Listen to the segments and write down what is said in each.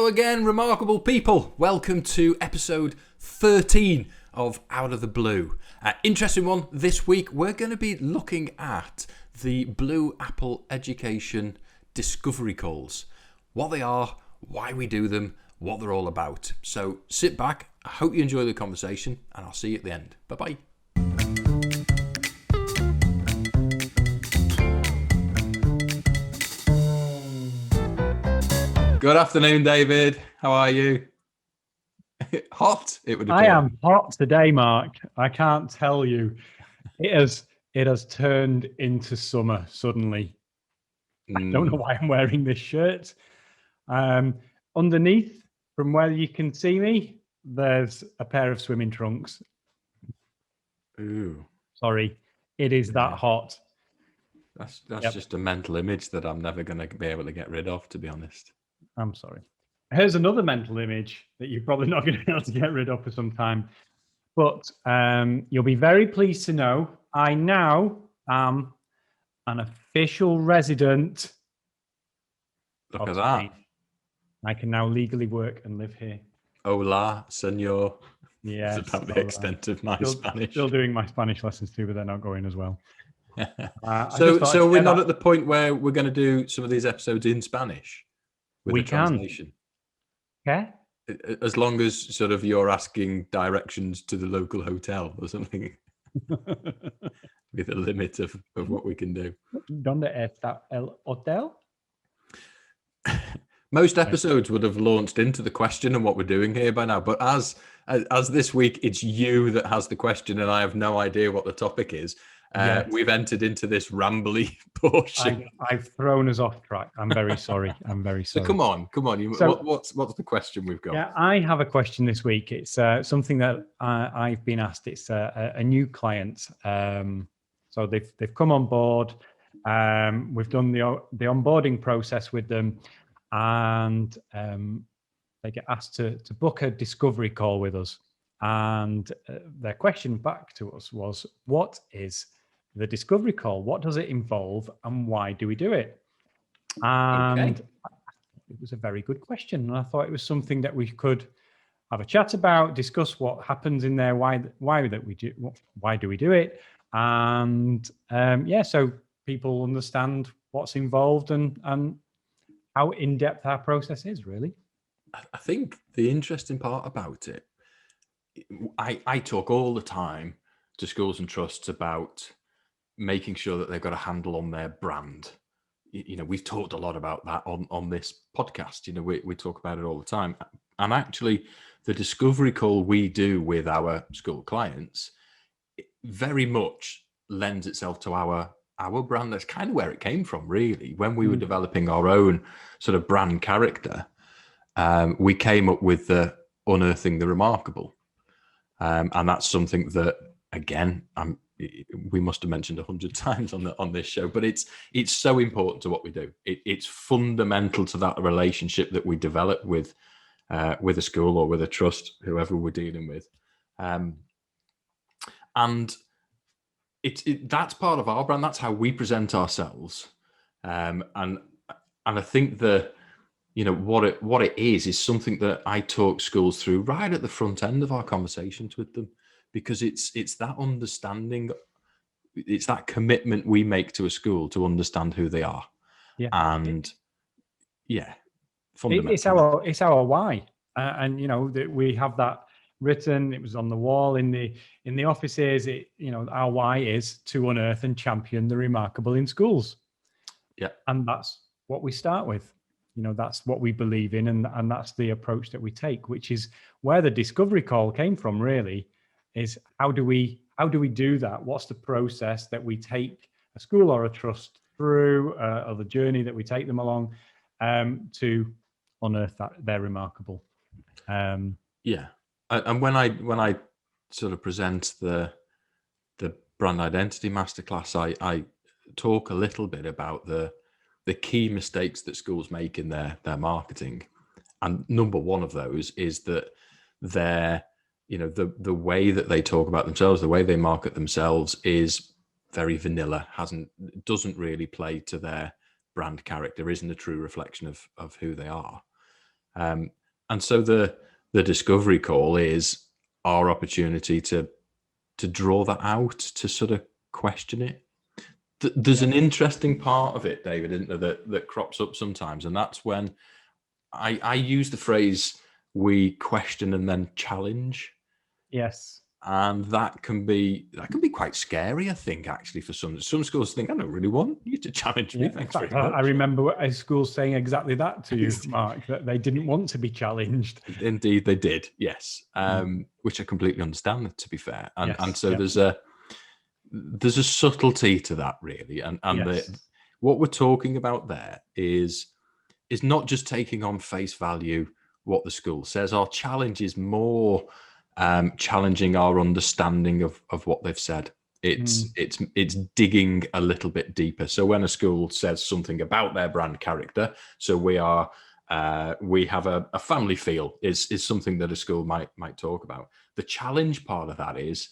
Hello again, remarkable people. Welcome to episode 13 of Out of the Blue. Interesting one this week. We're going to be looking at the Blue Apple Education Discovery Calls. What they are, why we do them, what they're all about. So sit back. I hope you enjoy the conversation and I'll see you at the end. Bye-bye. Good afternoon, David. How are you? Hot, it would appear. I am hot today, Mark. I can't tell you. It has turned into summer suddenly. I don't know why I'm wearing this shirt. Underneath, from where you can see me, there's a pair of swimming trunks. Ooh. Sorry, it is that hot. That's just a mental image that I'm never going to be able to get rid of, to be honest. I'm sorry. Here's another mental image that you're probably not going to be able to get rid of for some time. But you'll be very pleased to know I now am an official resident. Look at that. I can now legally work and live here. Hola, senor. Yeah. That's about the extent of my Spanish. Still doing my Spanish lessons too, but they're not going as well. So we're not at the point where we're going to do some of these episodes in Spanish with we a translation. Okay. As long as sort of you're asking directions to the local hotel or something. With a limit of what we can do. ¿Dónde está el hotel? Most episodes would have launched into the question and what we're doing here by now, but as this week it's you that has the question and I have no idea what the topic is. We've entered into this rambly portion. I've thrown us off track. I'm very sorry. So come on. What's the question we've got? Yeah, I have a question this week. It's something that I've been asked. It's a new client. So they've come on board. We've done the onboarding process with them, and they get asked to book a discovery call with us. And their question back to us was, what is the discovery call? What does it involve and why do we do it? And it was a very good question. And I thought it was something that we could have a chat about, discuss what happens in there, why do we do it? And so people understand what's involved and how in-depth our process is, really. I think the interesting part about it, I talk all the time to schools and trusts about making sure that they've got a handle on their brand. You know, we've talked a lot about that on this podcast. You know, we talk about it all the time. And actually, the discovery call we do with our school clients very much lends itself to our brand. That's kind of where it came from, really. When we were developing our own sort of brand character, we came up with the Unearthing the Remarkable. And that's something that, again, we must have mentioned 100 times on this show, but it's so important to what we do. It's fundamental to that relationship that we develop with a school or with a trust, whoever we're dealing with, and that's part of our brand. That's how we present ourselves, and I think what it is something that I talk schools through right at the front end of our conversations with them, because it's that understanding, it's that commitment we make to a school to understand who they are. Yeah. And fundamentally. It's our why. And that we have that written, it was on the wall in the offices. Our why is to unearth and champion the remarkable in schools. Yeah. And that's what we start with. That's what we believe in, and that's the approach that we take, which is where the discovery call came from, really, is how do we do that? What's the process that we take a school or a trust through, or the journey that we take them along to unearth they're remarkable. And when I sort of present the brand identity masterclass, I talk a little bit about the key mistakes that schools make in their marketing. And number one of those is that the way that they talk about themselves, the way they market themselves is very vanilla, doesn't really play to their brand character, isn't a true reflection of who they are. And so the discovery call is our opportunity to draw that out, to sort of question it. There's an interesting part of it, David, isn't there, that crops up sometimes, and that's when I use the phrase "we question and then challenge." Yes. And that can be quite scary, I think, actually, for some schools think, I don't really want you to challenge me. Yeah. In Thanks fact, very much. I remember a school saying exactly that to you, Mark, that they didn't want to be challenged. Indeed, they did. Yes, which I completely understand. To be fair, and Yes, so yeah. there's a subtlety to that, really, and Yes. what we're talking about there is not just taking on face value what the school says. Our challenge is more challenging our understanding of what they've said. It's digging a little bit deeper. So when a school says something about their brand character, so we have a family feel is something that a school might talk about. The challenge part of that is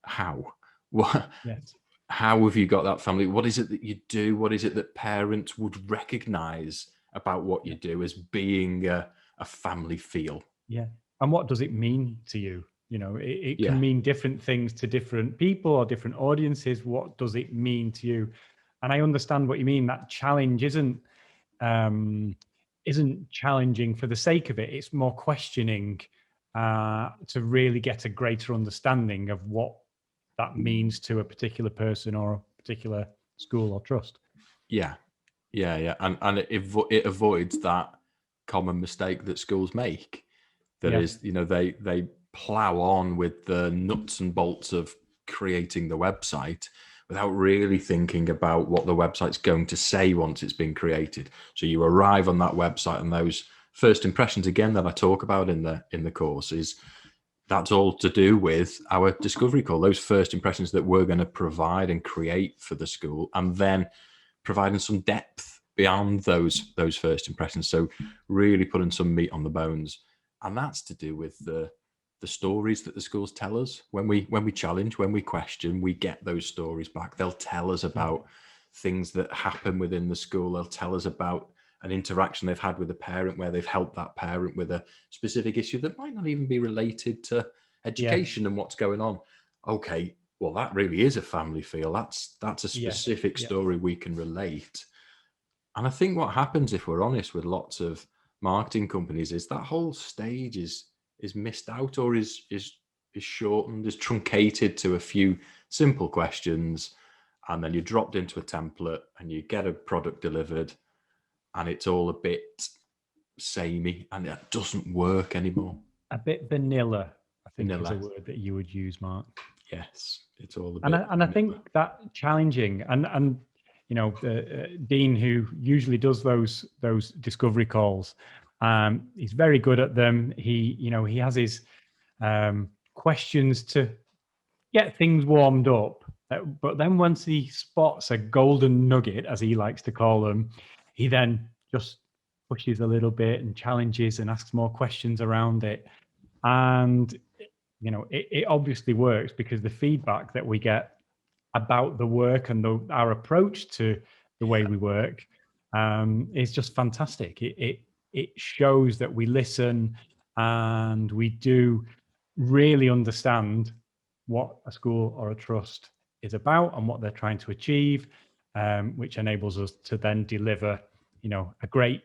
how. What? Yes. How have you got that family? What is it that you do? What is it that parents would recognize about what you do as being a family feel? Yeah. And what does it mean to you? You know, it can Yeah. mean different things to different people or different audiences. What does it mean to you? And I understand what you mean. That challenge isn't challenging for the sake of it. It's more questioning to really get a greater understanding of what that means to a particular person or a particular school or trust. Yeah. And it avoids that common mistake that schools make. That is, they plow on with the nuts and bolts of creating the website without really thinking about what the website's going to say once it's been created. So you arrive on that website, and those first impressions, again, that I talk about in the course, is that's all to do with our discovery call, those first impressions that we're going to provide and create for the school, and then providing some depth beyond those first impressions. So really putting some meat on the bones. And that's to do with the stories that the schools tell us. When we challenge, when we question, we get those stories back. They'll tell us about things that happen within the school. They'll tell us about an interaction they've had with a parent where they've helped that parent with a specific issue that might not even be related to education and what's going on. Okay, well, that really is a family feel. That's a specific story we can relate. And I think what happens, if we're honest, with lots of marketing companies, is that whole stage is missed out, or is shortened, is truncated to a few simple questions, and then you're dropped into a template and you get a product delivered, and it's all a bit samey and it doesn't work anymore. A bit vanilla, I think, Vanilla. is a word that you would use, Mark. Yes, it's all a bit. And I think that challenging and Dean, who usually does those discovery calls, he's very good at them. He has his questions to get things warmed up, but then once he spots a golden nugget, as he likes to call them, he then just pushes a little bit and challenges and asks more questions around it. And it obviously works because the feedback that we get about the work and our approach to the way we work is just fantastic. It shows that we listen and we do really understand what a school or a trust is about and what they're trying to achieve, which enables us to then deliver, a great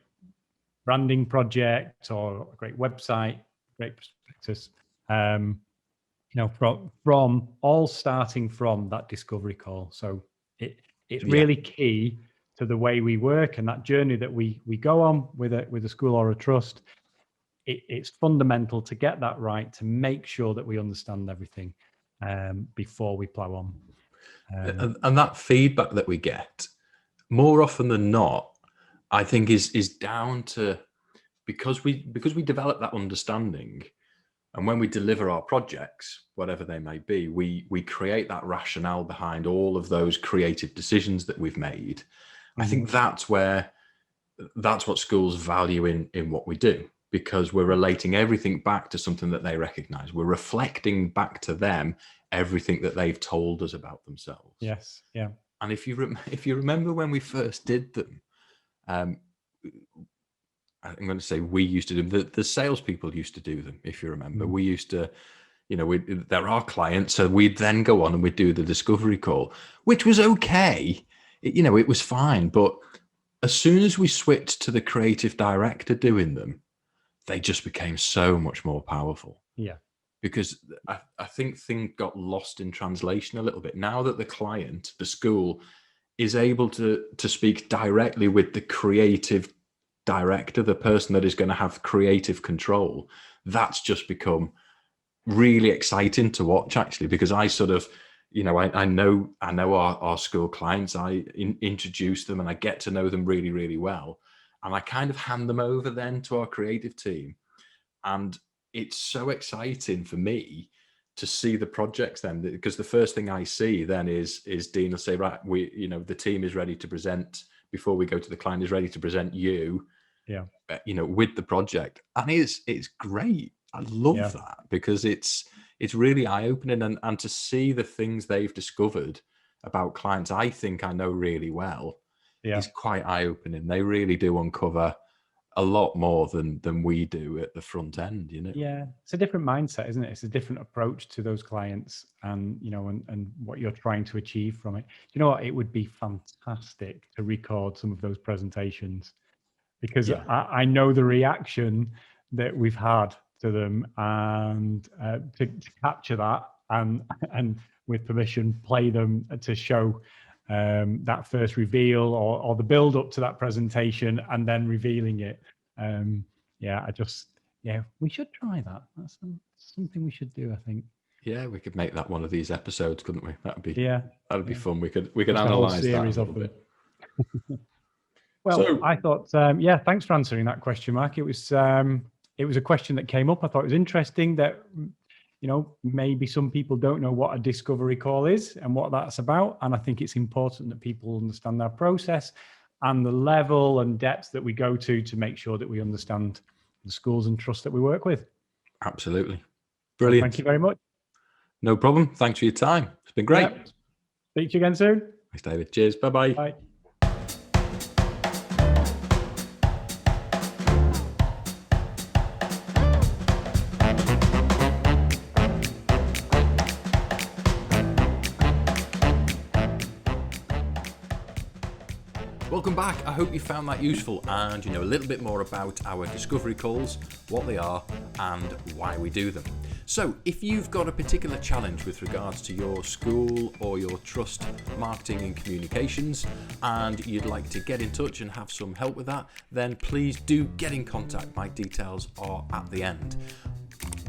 branding project or a great website, great prospectus. From all starting from that discovery call. So it's really key to the way we work and that journey that we go on with a school or a trust. It's fundamental to get that right, to make sure that we understand everything before we plow on. And that feedback that we get, more often than not, I think is down to because we develop that understanding. And when we deliver our projects, whatever they may be, we create that rationale behind all of those creative decisions that we've made. I think that's what schools value in what we do, because we're relating everything back to something that they recognize. We're reflecting back to them everything that they've told us about themselves. Yes, yeah. And if you remember when we first did them, I'm going to say we used to do them. The salespeople used to do them, if you remember. Mm. We used to, they're our clients, so we'd then go on and we'd do the discovery call, which was okay. It was fine. But as soon as we switched to the creative director doing them, they just became so much more powerful. Yeah. Because I think things got lost in translation a little bit. Now that the client, the school, is able to speak directly with the creative director, the person that is going to have creative control, that's just become really exciting to watch, actually, because I sort of, I know our school clients. I introduce them and I get to know them really, really well. And I kind of hand them over then to our creative team. And it's so exciting for me to see the projects then, because the first thing I see then is Dean will say, right, the team is ready to present before we go to the client, is ready to present you, with the project. And it's great. I love that, because it's really eye-opening, and to see the things they've discovered about clients I think I know really well is quite eye-opening. They really do uncover a lot more than we do at the front end, Yeah, it's a different mindset, isn't it? It's a different approach to those clients, and and what you're trying to achieve from it. You know what? It would be fantastic to record some of those presentations, because I know the reaction that we've had to them, and to capture that, and with permission, play them to show that first reveal, or the build up to that presentation, and then revealing it. We should try that. That's something we should do, I think. Yeah, we could make that one of these episodes, couldn't we? That'd be fun. We could Just analyze that a little bit. Well, I thought, thanks for answering that question, Mark. It was a question that came up. I thought it was interesting that, maybe some people don't know what a discovery call is and what that's about. And I think it's important that people understand our process and the level and depth that we go to make sure that we understand the schools and trusts that we work with. Absolutely. Brilliant. Well, thank you very much. No problem. Thanks for your time. It's been great. Yep. Speak to you again soon. Thanks, David. Cheers. Bye-bye. Bye. Welcome back. I hope you found that useful and you know a little bit more about our discovery calls, what they are and why we do them. So if you've got a particular challenge with regards to your school or your trust marketing and communications, and you'd like to get in touch and have some help with that, then please do get in contact. My details are at the end.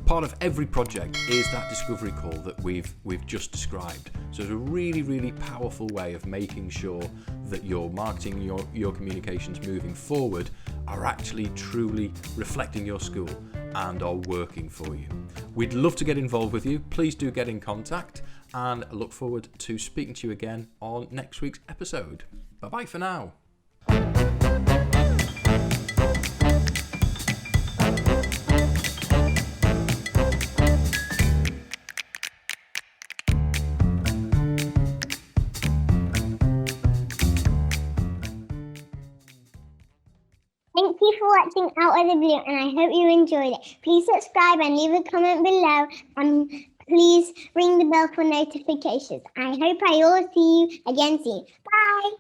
Part of every project is that discovery call that we've just described. So it's a really, really powerful way of making sure that your marketing, your communications moving forward are actually truly reflecting your school and are working for you. We'd love to get involved with you. Please do get in contact, and I look forward to speaking to you again on next week's episode. Bye-bye for now. Thank you for watching Out of the Blue, and I hope you enjoyed it. Please subscribe and leave a comment below, and please ring the bell for notifications. I hope I will see you again soon. Bye!